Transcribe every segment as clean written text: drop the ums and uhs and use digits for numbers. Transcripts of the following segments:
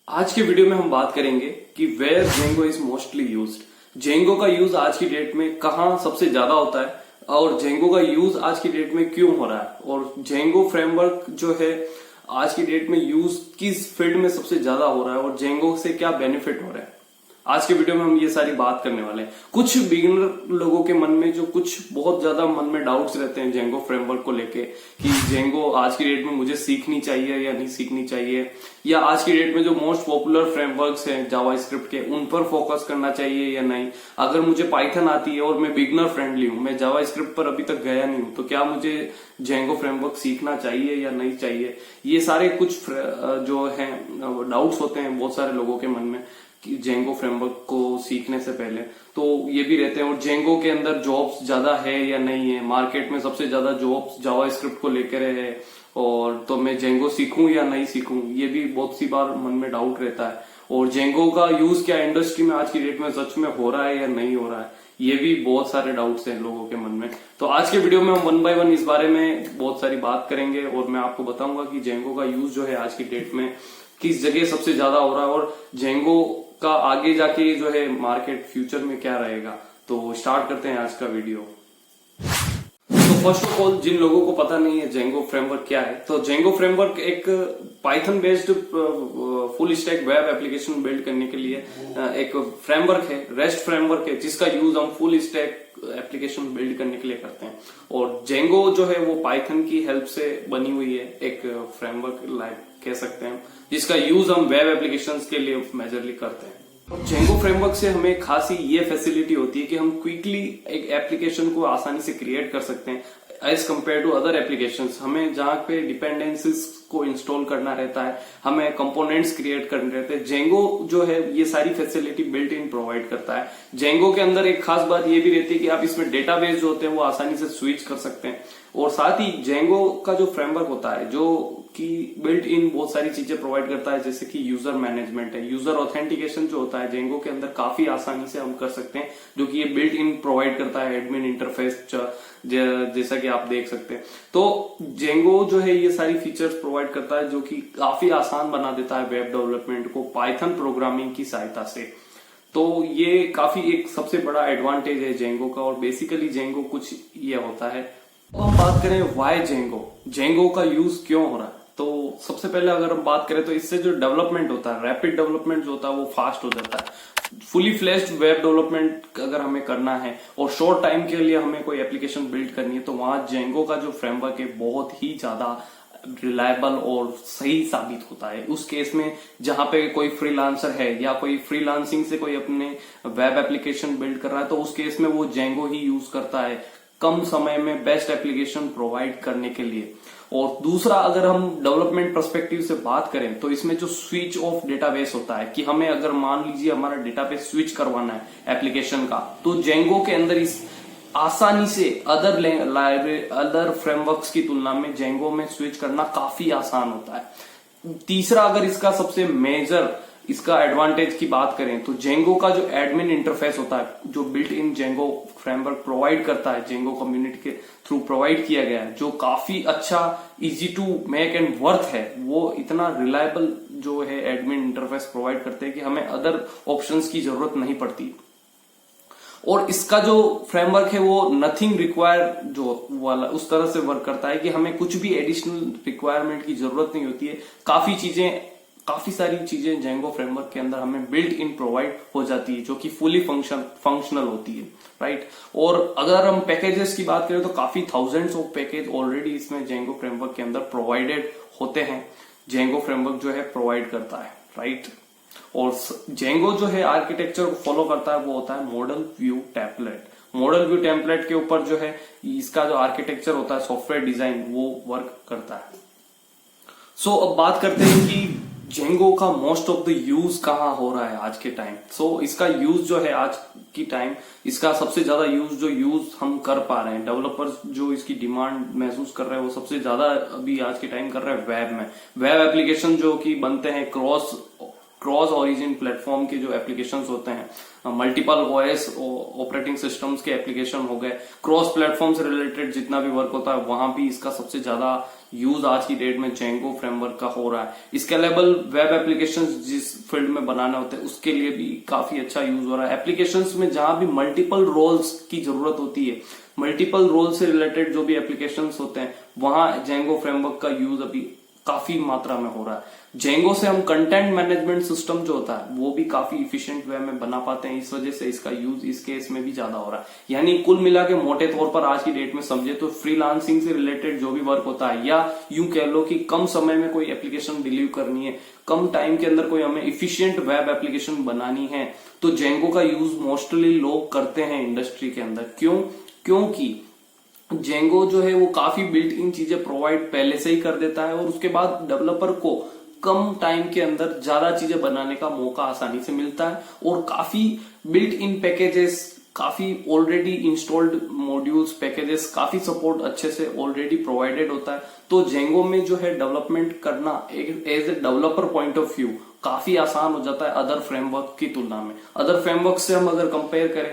आज के वीडियो में हम बात करेंगे कि where Django is mostly used. Django का यूज आज की डेट में कहाँ सबसे ज्यादा होता है और जेंगो का यूज आज की डेट में क्यों हो रहा है और जेंगो फ्रेमवर्क जो है आज की डेट में यूज किस फील्ड में सबसे ज्यादा हो रहा है और जेंगो से क्या बेनिफिट हो रहा है। आज के वीडियो में हम ये सारी बात करने वाले हैं। कुछ बिगिनर लोगों के मन में जो कुछ बहुत ज्यादा मन में डाउट्स रहते हैं जेंगो फ्रेमवर्क को लेके कि जेंगो आज की डेट में मुझे सीखनी चाहिए या नहीं सीखनी चाहिए, या आज की डेट में जो मोस्ट पॉपुलर फ्रेमवर्क्स हैं जावास्क्रिप्ट के उन पर फोकस करना चाहिए या नहीं। अगर मुझे पाइथन आती है और मैं बिगिनर फ्रेंडली हूं, मैं जावास्क्रिप्ट पर अभी तक गया नहीं हूं, तो क्या मुझे जेंगो फ्रेमवर्क सीखना चाहिए या नहीं चाहिए। ये सारे कुछ जो है डाउट्स होते हैं बहुत सारे लोगों के मन में कि जेंगो फ्रेमवर्क को सीखने से पहले, तो ये भी रहते हैं। और जेंगो के अंदर जॉब्स ज्यादा है या नहीं है, मार्केट में सबसे ज्यादा जॉब्स जावास्क्रिप्ट को लेकर है, और तो मैं जेंगो सीखूं या नहीं सीखूं, ये भी बहुत सी बार मन में डाउट रहता है। और जेंगो का यूज क्या इंडस्ट्री में आज की डेट में सच में हो रहा है या नहीं हो रहा है, ये भी बहुत सारे डाउट्स हैं लोगों के मन में। तो आज के वीडियो में हम 1 बाय 1 इस बारे में बहुत सारी बात करेंगे और मैं आपको बताऊंगा कि जेंगो का यूज जो है आज की डेट में किस जगह सबसे ज्यादा हो रहा है और जेंगो का आगे जाके जो है मार्केट फ्यूचर में क्या रहेगा। तो स्टार्ट करते हैं आज का वीडियो। तो फर्स्ट ऑफ ऑल, जिन लोगों को पता नहीं है जेंगो फ्रेमवर्क क्या है, तो जेंगो फ्रेमवर्क एक Python based full stack web application build करने के लिए एक फ्रेमवर्क है, रेस्ट फ्रेमवर्क है, जिसका यूज हम फुल स्टैक एप्लीकेशन बिल्ड करने के लिए करते हैं। और जेंगो जो है वो पाइथन की हेल्प से बनी हुई है एक फ्रेमवर्क लाइक कह सकते हैं, जिसका यूज हम वेब एप्लीकेशंस के लिए मेजरली करते हैं। और जेंगो फ्रेमवर्क से हमें खासी ये फैसिलिटी होती है कि हम क्विकली एक एप्लीकेशन को आसानी से क्रिएट कर सकते हैं as compared to other applications. हमें जहां पे डिपेंडेंसीज को इंस्टॉल करना रहता है, हमें कंपोनेंट्स क्रिएट करने रहते हैं, जेंगो जो है ये सारी फैसिलिटी बिल्ट इन प्रोवाइड करता है। जेंगो के अंदर एक खास बात ये भी रहती है कि आप इसमें डेटाबेस जो होते हैं वो आसानी से स्विच कर सकते हैं। और साथ ही जेंगो का जो फ्रेमवर्क होता है जो कि बिल्ट इन बहुत सारी चीजें प्रोवाइड करता है, जैसे कि यूजर मैनेजमेंट है, यूजर ऑथेंटिकेशन जो होता है जेंगो के अंदर काफी आसानी से हम कर सकते हैं, जो कि ये बिल्ट इन प्रोवाइड करता है एडमिन इंटरफेस जैसा कि आप देख सकते हैं। तो जेंगो जो है ये सारी फीचर्स प्रोवाइड करता है जो कि काफी आसान बना देता है वेब डेवलपमेंट को पाइथन प्रोग्रामिंग की सहायता से। तो ये काफी एक सबसे बड़ा एडवांटेज है जेंगो का। और बेसिकली जेंगो कुछ ये होता है। अब हम बात करें वाई जेंगो का यूज क्यों हो रहा है, तो सबसे पहले अगर हम बात करें तो इससे जो डेवलपमेंट होता है, रैपिड डेवलपमेंट जो होता है वो फास्ट हो जाता है। फुली फ्लेश्ड वेब डेवलपमेंट अगर हमें करना है और शॉर्ट टाइम के लिए हमें कोई एप्लीकेशन बिल्ड करनी है, तो वहां जेंगो का जो फ्रेमवर्क है बहुत ही ज्यादा रिलायबल और सही साबित होता है। उस केस में जहां पे कोई फ्रीलांसर है या कोई फ्रीलांसिंग से कोई अपने वेब एप्लीकेशन बिल्ड कर रहा है, तो उस केस में वो जेंगो ही यूज करता है कम समय में बेस्ट एप्लीकेशन प्रोवाइड करने के लिए। और दूसरा, अगर हम डेवलपमेंट पर्सपेक्टिव से बात करें तो इसमें जो स्विच ऑफ डेटाबेस होता है कि हमें अगर मान लीजिए हमारा डेटाबेस स्विच करवाना है एप्लीकेशन का, तो जेंगो के अंदर इस आसानी से अदर फ्रेमवर्क्स की तुलना में जेंगो में स्विच करना काफी आसान होता है। तीसरा, अगर इसका सबसे मेजर इसका एडवांटेज की बात करें तो जेंगो का जो एडमिन इंटरफेस होता है जो built in Django framework provide करता है, जेंगो कम्युनिटी के थ्रू प्रोवाइड किया गया है, जो काफी अच्छा easy to make and work है, वो इतना रिलायबल जो है एडमिन इंटरफेस प्रोवाइड करते हैं कि हमें अदर ऑप्शंस की जरूरत नहीं पड़ती। और इसका जो फ्रेमवर्क है वो नथिंग रिक्वायर जो वाला उस तरह से वर्क करता है कि हमें कुछ भी एडिशनल रिक्वायरमेंट की जरूरत नहीं होती है। काफी सारी चीजें जेंगो फ्रेमवर्क के अंदर हमें बिल्ट इन प्रोवाइड हो जाती है जो कि फुली फंक्शनल होती है, राइट। और अगर हम पैकेजेस की बात करें तो काफी थाउजेंड्स ऑफ पैकेज ऑलरेडी इसमें जेंगो फ्रेमवर्क के अंदर प्रोवाइडेड होते हैं, जेंगो फ्रेमवर्क जो है प्रोवाइड करता है, राइट। और जेंगो जो है आर्किटेक्चर को फॉलो करता है वो होता है model view template. Model view template के ऊपर जो है इसका जो आर्किटेक्चर होता है, सॉफ्टवेयर डिजाइन, वो वर्क करता है। सो अब बात करते हैं कि जेंगो का मोस्ट ऑफ द यूज कहाँ हो रहा है आज के टाइम। सो इसका यूज जो है आज की टाइम, इसका सबसे ज्यादा यूज हम कर पा रहे हैं, डेवलपर्स जो इसकी डिमांड महसूस कर रहे हैं वो सबसे ज्यादा अभी आज के टाइम कर रहे हैं वेब में। वेब एप्लीकेशन जो कि बनते हैं क्रॉस ओरिजिन प्लेटफॉर्म के जो एप्लीकेशंस होते हैं, मल्टीपल ओएस ऑपरेटिंग सिस्टम्स के एप्लीकेशन हो गए, क्रॉस प्लेटफॉर्म से रिलेटेड जितना भी वर्क होता है वहां भी इसका सबसे ज्यादा यूज आज की डेट में जेंगो फ्रेमवर्क का हो रहा है। स्केलेबल वेब एप्लीकेशंस जिस फील्ड में बनाने होते हैं उसके लिए भी काफी अच्छा यूज हो रहा है। एप्लीकेशंस में जहां भी मल्टीपल रोल्स की जरूरत होती है, मल्टीपल रोल से रिलेटेड जो भी एप्लीकेशंस होते हैं, वहां जेंगो फ्रेमवर्क का यूज अभी काफी मात्रा में हो रहा है। जेंगो से हम कंटेंट मैनेजमेंट सिस्टम जो होता है वो भी काफी इफिशिएंट वे में बना पाते हैं, इस वजह से इसका यूज इस केस में भी ज्यादा हो रहा है। यानी कुल मिला के मोटे तौर पर आज की डेट में समझे तो फ्रीलांसिंग से रिलेटेड जो भी वर्क होता है, या यूं कह लो कि कम समय में कोई एप्लीकेशन डिलीव करनी है, कम टाइम के अंदर कोई हमें इफिशियंट वेब एप्लीकेशन बनानी है, तो जेंगो का यूज मोस्टली लोग करते हैं इंडस्ट्री के अंदर। क्योंकि जेंगो जो है वो काफी बिल्ट इन चीजें प्रोवाइड पहले से ही कर देता है, और उसके बाद डेवलपर को कम टाइम के अंदर ज्यादा चीजें बनाने का मौका आसानी से मिलता है, और काफी बिल्ट इन पैकेजेस, काफी ऑलरेडी इंस्टॉल्ड मॉड्यूल्स, पैकेजेस, काफी सपोर्ट अच्छे से ऑलरेडी प्रोवाइडेड होता है। तो जेंगो में जो है डेवलपमेंट करना as a developer point of view काफी आसान हो जाता है अदर फ्रेमवर्क की तुलना में। अदर फ्रेमवर्क से हम अगर कंपेयर करें,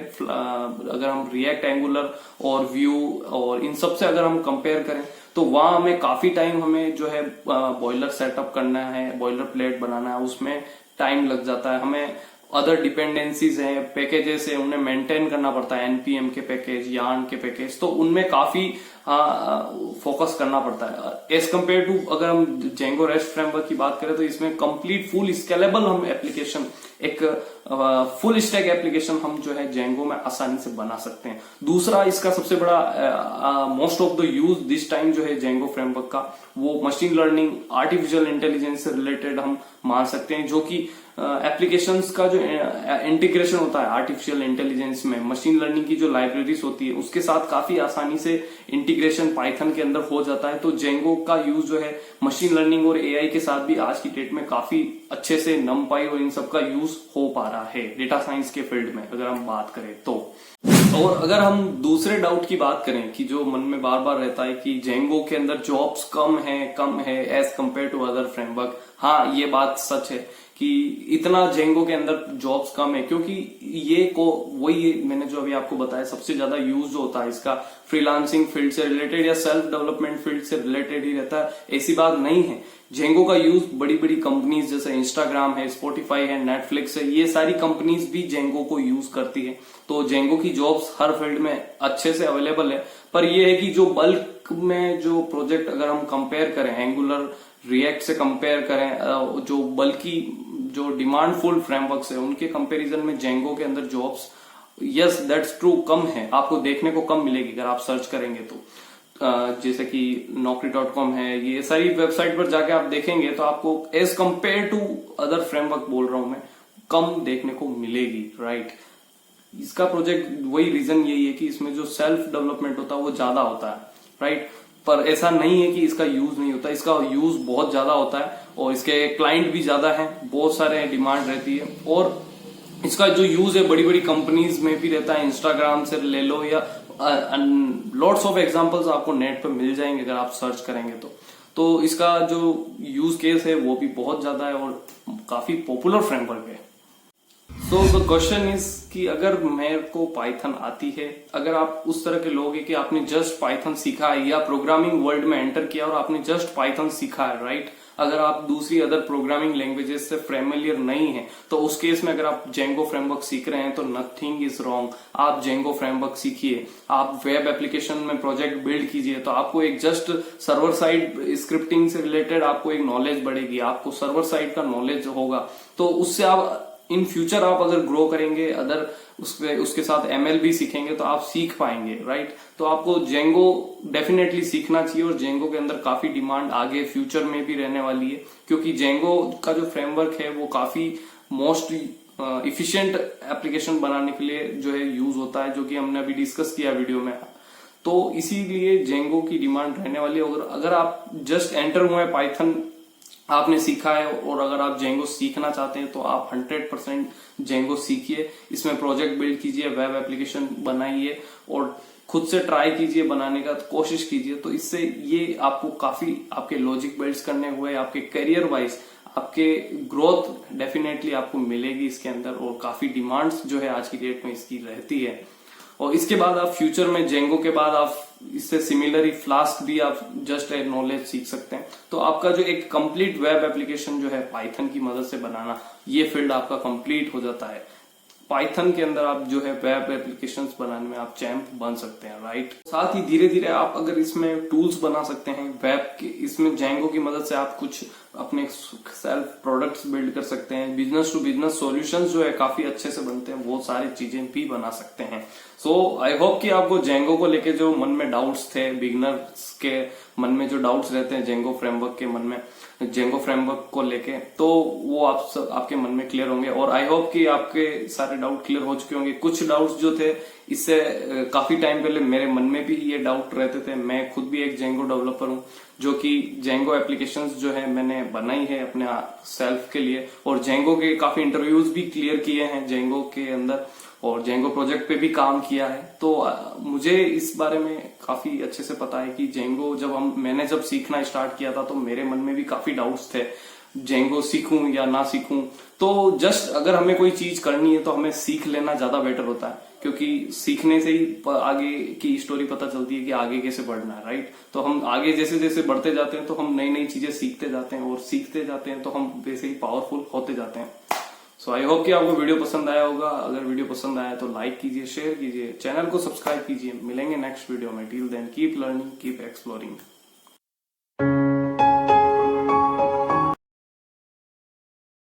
अगर हम रिएक्ट, एंगुलर और व्यू और इन सब से अगर हम कंपेयर करें, तो वहां हमें काफी टाइम हमें जो है बॉयलर सेटअप करना है, बॉयलर प्लेट बनाना है, उसमें टाइम लग जाता है। हमें अदर डिपेंडेंसीज हैं, पैकेजेस है, उन्हें मेंटेन करना पड़ता है, एनपीएम के पैकेज, यार्न के पैकेज, तो उनमें काफी फोकस करना पड़ता है एज कम्पेयर टू अगर हम जेंगो रेस्ट फ्रेमवर्क की बात करें, तो इसमें कंप्लीट फुल स्केलेबल हम एप्लीकेशन, एक फुल स्टैक एप्लीकेशन हम जो है जेंगो में आसानी से बना सकते हैं। दूसरा इसका सबसे बड़ा most of the use this time जो है जेंगो फ्रेमवर्क का, वो मशीन लर्निंग, आर्टिफिशियल इंटेलिजेंस से रिलेटेड हम मान सकते हैं, जो कि एप्लीकेशंस का जो इंटीग्रेशन होता है आर्टिफिशियल इंटेलिजेंस में, मशीन लर्निंग की जो लाइब्रेरीज होती है उसके साथ काफी आसानी से इंटीग्रेशन पाइथन के अंदर हो जाता है। तो जेंगो का यूज जो है मशीन लर्निंग और एआई के साथ भी आज की डेट में काफी अच्छे से नमपाई और इन सब का यूज हो पा रहा है डेटा साइंस के फील्ड में अगर हम बात करें तो। और अगर हम दूसरे डाउट की बात करें कि जो मन में बार बार रहता है कि जेंगो के अंदर जॉब्स कम है as compare to other framework, हाँ ये बात सच है कि इतना जेंगो के अंदर जॉब्स कम है, क्योंकि ये को वही मैंने जो अभी आपको बताया, सबसे ज्यादा यूज जो होता है इसका फ्रीलांसिंग फील्ड से रिलेटेड या सेल्फ डेवलपमेंट फील्ड से रिलेटेड ही रहता है। ऐसी बात नहीं है, जेंगो का यूज बड़ी बड़ी कंपनीज जैसे इंस्टाग्राम है, स्पॉटिफाई है, नेटफ्लिक्स है, ये सारी कंपनीज भी जेंगो को यूज करती है। तो जेंगो की जॉब्स हर फील्ड में अच्छे से अवेलेबल है। पर यह है कि जो बल्क में जो प्रोजेक्ट अगर हम कंपेयर करें, एंगुलर, रिएक्ट से कंपेयर करें, जो बल्कि जो डिमांडफुल फ्रेमवर्क्स है उनके कंपैरिजन में जेंगो के अंदर जॉब्स, यस दैट्स ट्रू, कम है, आपको देखने को कम मिलेगी अगर आप सर्च करेंगे तो। जैसे कि naukri.com है, ये सारी वेबसाइट पर जाके आप देखेंगे तो आपको as compare to other framework बोल रहा हूं मैं, कम देखने को मिलेगी, राइट। इसका प्रोजेक्ट वही रीजन यही है कि इसमें जो सेल्फ डेवलपमेंट होता है वो ज्यादा होता है, राइट। पर ऐसा नहीं है कि इसका यूज नहीं होता, इसका यूज बहुत ज्यादा होता है और इसके क्लाइंट भी ज्यादा हैं, बहुत सारे डिमांड रहती है, और इसका जो यूज है बड़ी बड़ी कंपनीज में भी रहता है। इंस्टाग्राम से ले लो या लॉट्स ऑफ एग्जांपल्स आपको नेट पे मिल जाएंगे अगर आप सर्च करेंगे तो इसका जो यूज केस है वो भी बहुत ज्यादा है और काफी पॉपुलर फ्रेमवर्क है। सो द क्वेश्चन इज कि अगर मेरे को पाइथन आती है, अगर आप उस तरह के लोग हैं कि आपने जस्ट पाइथन सीखा है या प्रोग्रामिंग वर्ल्ड में एंटर किया और आपने जस्ट पाइथन सीखा है, राइट। अगर आप दूसरी अदर प्रोग्रामिंग लैंग्वेजेस से फेमिलियर नहीं है तो उस केस में अगर आप जेंगो फ्रेमवर्क सीख रहे हैं तो नथिंग इज रॉन्ग, आप जेंगो फ्रेमवर्क सीखिए, आप वेब एप्लीकेशन में प्रोजेक्ट बिल्ड कीजिए, तो आपको एक जस्ट सर्वर साइड स्क्रिप्टिंग से रिलेटेड आपको एक नॉलेज बढ़ेगी, आपको सर्वर साइड का नॉलेज होगा, तो उससे आप इन फ्यूचर आप अगर ग्रो करेंगे, अदर उसके साथ एमएल भी सीखेंगे तो आप सीख पाएंगे, राइट। तो आपको जेंगो डेफिनेटली सीखना चाहिए और जेंगो के अंदर काफी डिमांड आगे फ्यूचर में भी रहने वाली है, क्योंकि जेंगो का जो फ्रेमवर्क है वो काफी मोस्ट इफिशिएंट एप्लीकेशन बनाने के लिए जो है यूज होता है, जो कि हमने अभी डिस्कस किया वीडियो में। तो इसीलिए जेंगो की डिमांड रहने वाली है। अगर आप जस्ट एंटर हुए पाइथन आपने सीखा है और अगर आप जेंगो सीखना चाहते हैं तो आप 100% जेंगो सीखिए, इसमें प्रोजेक्ट बिल्ड कीजिए, वेब एप्लीकेशन बनाइए और खुद से ट्राई कीजिए बनाने का, तो कोशिश कीजिए। तो इससे ये आपको काफी आपके लॉजिक बिल्ड्स करने हुए, आपके करियर वाइज आपके ग्रोथ डेफिनेटली आपको मिलेगी इसके अंदर, और काफी डिमांड्स जो है आज की डेट में इसकी रहती है। और इसके बाद आप फ्यूचर में जेंगो के बाद आप इससे सिमिलर ही फ्लास्क भी आप जस्ट ए नॉलेज सीख सकते हैं। तो आपका जो एक कंप्लीट वेब एप्लीकेशन जो है पाइथन की मदद से बनाना, ये फील्ड आपका कंप्लीट हो जाता है। पाइथन के अंदर आप जो है वेब एप्लीकेशंस बनाने में आप चैंप बन सकते हैं, राइट। साथ ही धीरे धीरे आप अगर इसमें टूल्स बना सकते हैं वेब के, इसमें जेंगो की मदद से आप कुछ अपने सेल्फ प्रोडक्ट्स बिल्ड कर सकते हैं। बिजनेस टू बिजनेस सॉल्यूशंस जो है काफी अच्छे से बनते हैं, वो सारी चीजें भी बना सकते हैं। सो आई होप कि आपको जेंगो को लेके जो मन में डाउट्स थे, बिगिनर्स के मन में जो डाउट्स रहते हैं जेंगो फ्रेमवर्क के मन में, जेंगो फ्रेमवर्क को लेके, तो वो आपके मन में क्लियर होंगे। और आई होप कि आपके सारे डाउट क्लियर हो चुके होंगे। कुछ डाउट्स जो थे इससे काफी टाइम पहले मेरे मन में भी ये डाउट रहते थे। मैं खुद भी एक जेंगो डेवलपर हूँ, जो कि जेंगो एप्लीकेशंस जो है मैंने बनाई है अपने सेल्फ के लिए, और जेंगो के काफी इंटरव्यूज भी क्लियर किए हैं जेंगो के अंदर, और जेंगो प्रोजेक्ट पे भी काम किया है। तो मुझे इस बारे में काफी अच्छे से पता है कि जेंगो मैंने जब सीखना स्टार्ट किया था तो मेरे मन में भी काफी डाउट्स थे, जेंगो सीखूं या ना सीखूं। तो जस्ट अगर हमें कोई चीज करनी है तो हमें सीख लेना ज्यादा बेटर होता है, क्योंकि सीखने से ही आगे की स्टोरी पता चलती है कि आगे कैसे बढ़ना है, राइट। तो हम आगे जैसे जैसे बढ़ते जाते हैं तो हम नई नई चीजें सीखते जाते हैं, और सीखते जाते हैं तो हम वैसे ही पावरफुल होते जाते हैं। सो आई होप कि आपको वीडियो पसंद आया होगा। अगर वीडियो पसंद आया तो लाइक कीजिए, शेयर कीजिए, चैनल को सब्सक्राइब कीजिए। मिलेंगे नेक्स्ट वीडियो में। Till then keep learning, keep exploring.